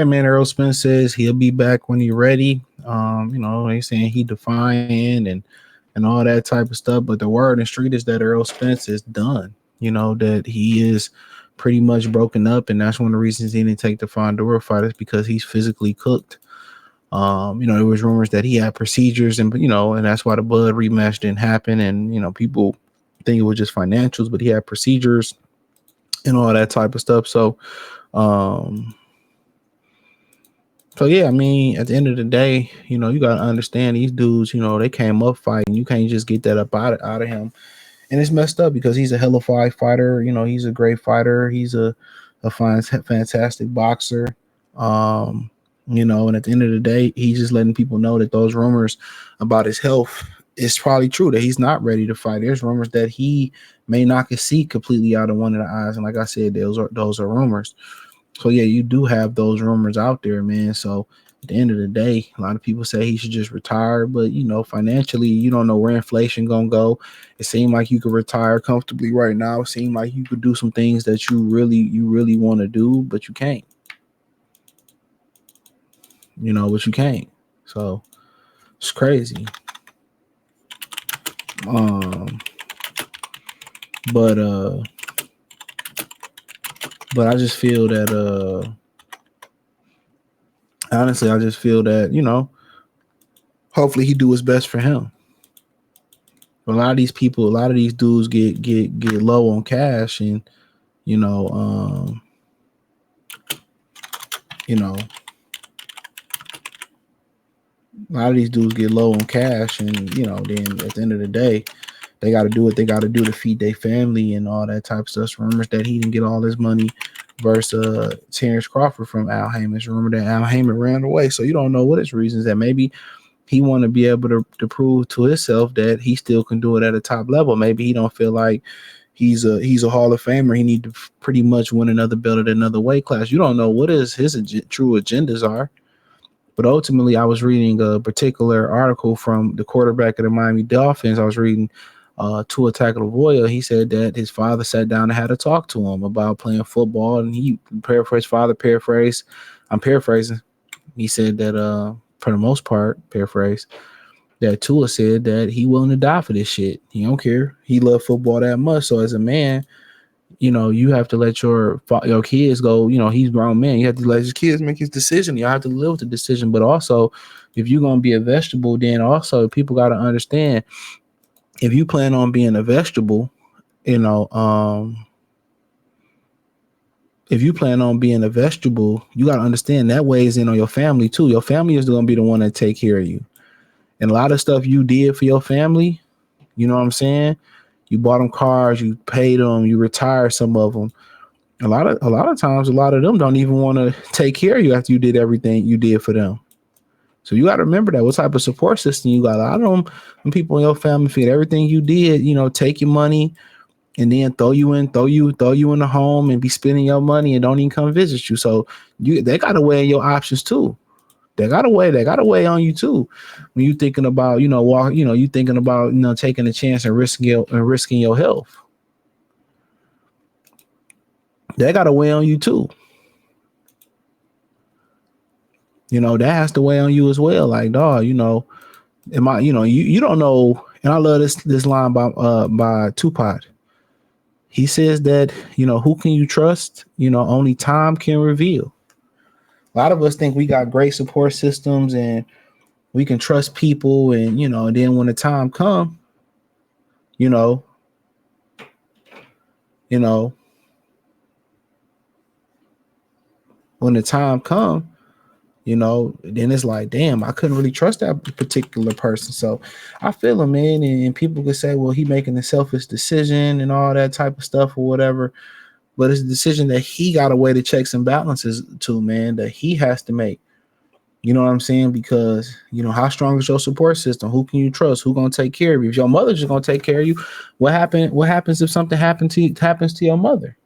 right, man. Errol Spence says he'll be back when he's ready. They saying he defiant and all that type of stuff. But the word in the street is that Errol Spence is done. That he is pretty much broken up, and that's one of the reasons he didn't take the Fondora fight is because he's physically cooked. There was rumors that he had procedures, and that's why the Bud rematch didn't happen. And people think it was just financials, but he had procedures and all that type of stuff. Um, so yeah, I mean, at the end of the day, you gotta understand these dudes. They came up fighting. You can't just get that up out of him, and it's messed up because he's a hell of a fighter. He's a great fighter. He's a fine, fantastic boxer. And at the end of the day, he's just letting people know that those rumors about his health is probably true, that he's not ready to fight. There's rumors that he may knock his seat completely out of one of the eyes. And like I said, those are rumors. So yeah, you do have those rumors out there, man. So at the end of the day, a lot of people say he should just retire, but financially, you don't know where inflation gonna go. It seemed like you could retire comfortably right now. It seemed like you could do some things that you really want to do, but you can't. But you can't. So it's crazy. But I just feel that honestly, I just feel that, hopefully he do his best for him. But a lot of these people, a lot of these dudes get low on cash, and a lot of these dudes get low on cash, and then at the end of the day, they got to do what they got to do to feed their family and all that type of stuff. Rumors that he didn't get all his money versus Terrence Crawford from Al Heyman. Remember that Al Heyman ran away, so you don't know what his reasons. That maybe he want to be able to prove to himself that he still can do it at a top level. Maybe he don't feel like he's a Hall of Famer. He need to pretty much win another belt at another weight class. You don't know what his true agendas are. But ultimately, I was reading a particular article from the quarterback of the Miami Dolphins. I was reading Tua Tagovailoa. He said that his father sat down and had a talk to him about playing football, and he paraphrased. I'm paraphrasing. He said that for the most part, paraphrase, that Tua said that he willing to die for this shit. He don't care. He loved football that much. So as a man, you have to let your kids go. He's a grown man. You have to let his kids make his decision. You have to live with the decision. But also, if you're going to be a vegetable, then also people got to understand, if you plan on being a vegetable, if you plan on being a vegetable, you got to understand that weighs in on your family too. Your family is going to be the one that take care of you. And a lot of stuff you did for your family, you know what I'm saying? You bought them cars, you paid them, you retired some of them. A lot of times, a lot of them don't even want to take care of you after you did everything you did for them. So you got to remember that. What type of support system you got? A lot of them people in your family feel everything you did, take your money and then throw you in the home and be spending your money and don't even come visit you. So they got to weigh your options too. They got to weigh on you too. When you thinking about, you thinking about, taking a chance and risking your health. They got to weigh on you too. That has to weigh on you as well. Like, dog, am I, you don't know. And I love this line by Tupac. He says that, who can you trust? Only time can reveal. A lot of us think we got great support systems and we can trust people, and and then when the time come, when the time come, then it's like, damn, I couldn't really trust that particular person. So I feel him, man, and people could say, well, he making a selfish decision and all that type of stuff or whatever. But it's a decision that he got to weigh the checks and balances to, man, that he has to make. You know what I'm saying? Because, how strong is your support system? Who can you trust? Who going to take care of you? If your mother's just going to take care of you, what happens if something happens to your mother?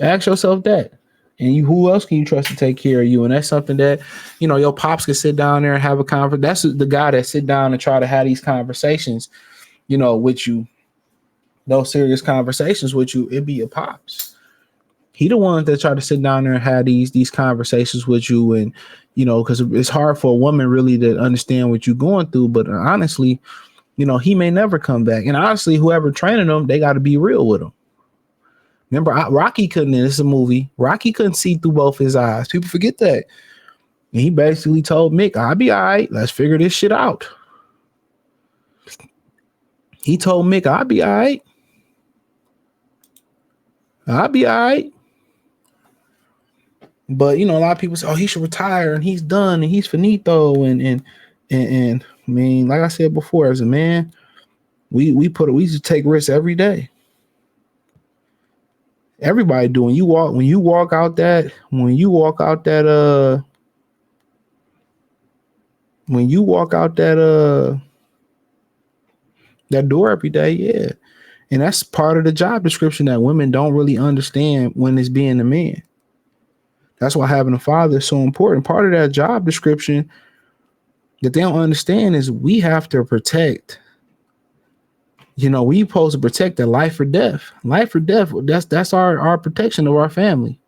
Ask yourself that. And who else can you trust to take care of you? And that's something that, your pops can sit down there and have a conversation. That's the guy that sit down and try to have these conversations, with you. Those serious conversations with you, it'd be your pops. He the one that try to sit down there and have these conversations with you, and because it's hard for a woman really to understand what you're going through. But honestly, he may never come back. And honestly, whoever training him, they got to be real with him. Remember, Rocky couldn't. This is a movie. Rocky couldn't see through both his eyes. People forget that. And he basically told Mick, "I'll be all right. Let's figure this shit out." He told Mick, "I'll be all right. I'll be all right." But a lot of people say, "Oh, he should retire and he's done and he's finito." And I mean, like I said before, as a man, we used to take risks every day. Everybody do. When you walk out that that door every day, yeah. And that's part of the job description that women don't really understand when it's being a man. That's why having a father is so important. Part of that job description that they don't understand is we have to protect. We supposed to protect the life or death. Life or death. That's our protection of our family.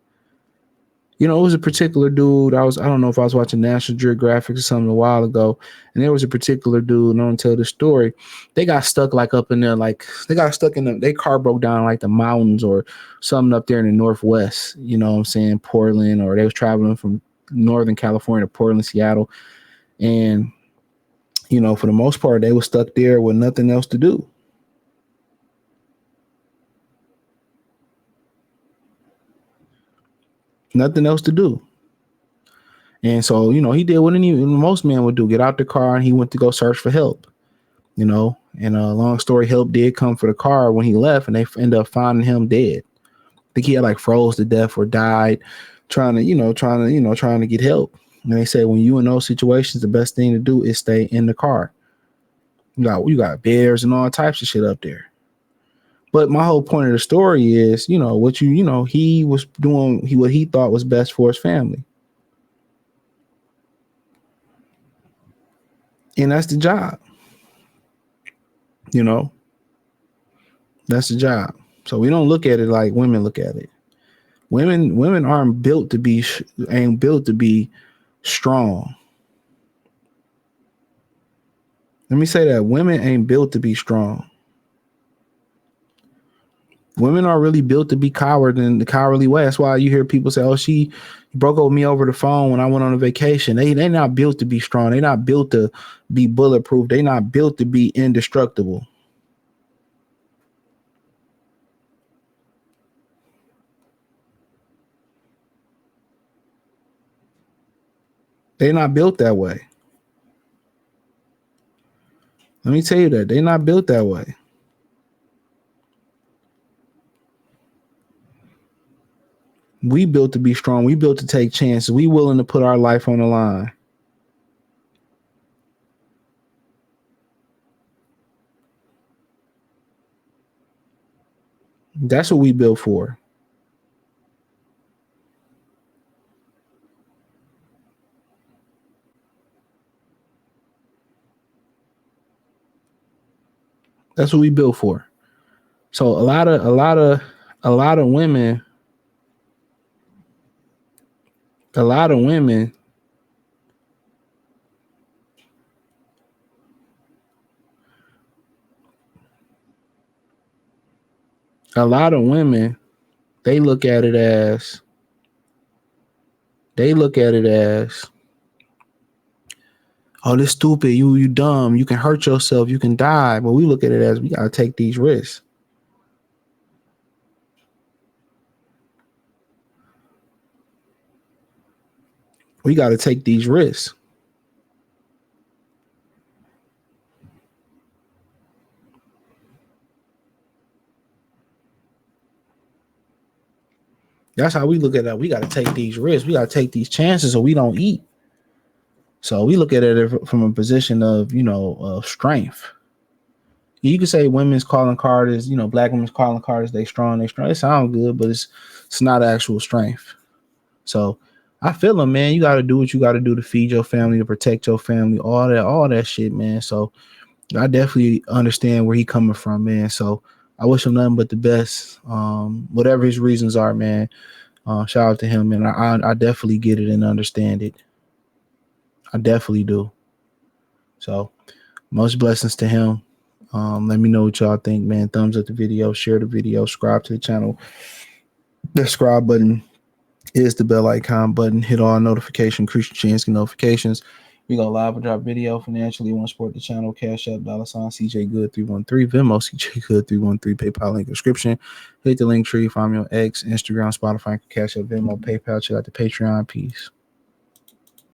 It was a particular dude. I don't know if I was watching National Geographic or something a while ago, and there was a particular dude, and I don't tell the story. They got stuck like up in there, like they got stuck in their car broke down like the mountains or something up there in the Northwest, what I'm saying, Portland, or they was traveling from Northern California to Portland, Seattle. And, for the most part, they were stuck there with nothing else to do. Nothing else to do. And so, he did what most men would do, get out the car, and he went to go search for help, and long story, help did come for the car when he left, and they ended up finding him dead. I think he had like froze to death or died trying to get help. And they say, when you in those situations, the best thing to do is stay in the car. You got bears and all types of shit up there. But my whole point of the story is, he was doing what he thought was best for his family. And that's the job. That's the job. So we don't look at it like women look at it. Women ain't built to be strong. Let me say that women ain't built to be strong. Women are really built to be coward in the cowardly way. That's why you hear people say, "Oh, she broke up with me over the phone when I went on a vacation." They not built to be strong. They not built to be bulletproof. They not built to be indestructible. They're not built that way. Let me tell you that. They're not built that way. We built to be strong. We built to take chances. We willing to put our life on the line. That's what we built for. That's what we built for. So a lot of women, a lot of women a lot of women they look at it as oh, this stupid, you dumb, you can hurt yourself, you can die. But we look at it as we gotta take these risks. We gotta take these risks. That's how we look at that. We got to take these risks. We got to take these chances so we don't eat. So we look at it from a position of, strength. You could say women's calling card is, black women's calling card is they strong. It sounds good, but it's not actual strength. So I feel them, man. You got to do what you got to do to feed your family, to protect your family, all that shit, man. So I definitely understand where he coming from, man. So I wish him nothing but the best. Whatever his reasons are, man. Shout out to him, and I definitely get it and understand it. I definitely do. So much blessings to him. Let me know what y'all think, man. Thumbs up the video, share the video, subscribe to the channel. The subscribe button is the bell icon button. Hit all notification, increase your chance to get notifications. We go live and drop video financially. Want to support the channel? Cash App, $ CJ Good 313, Venmo CJ Good 313, PayPal link description. Hit the link tree. Find me on X, Instagram, Spotify, Cash App, Venmo, PayPal. Check out the Patreon. Peace.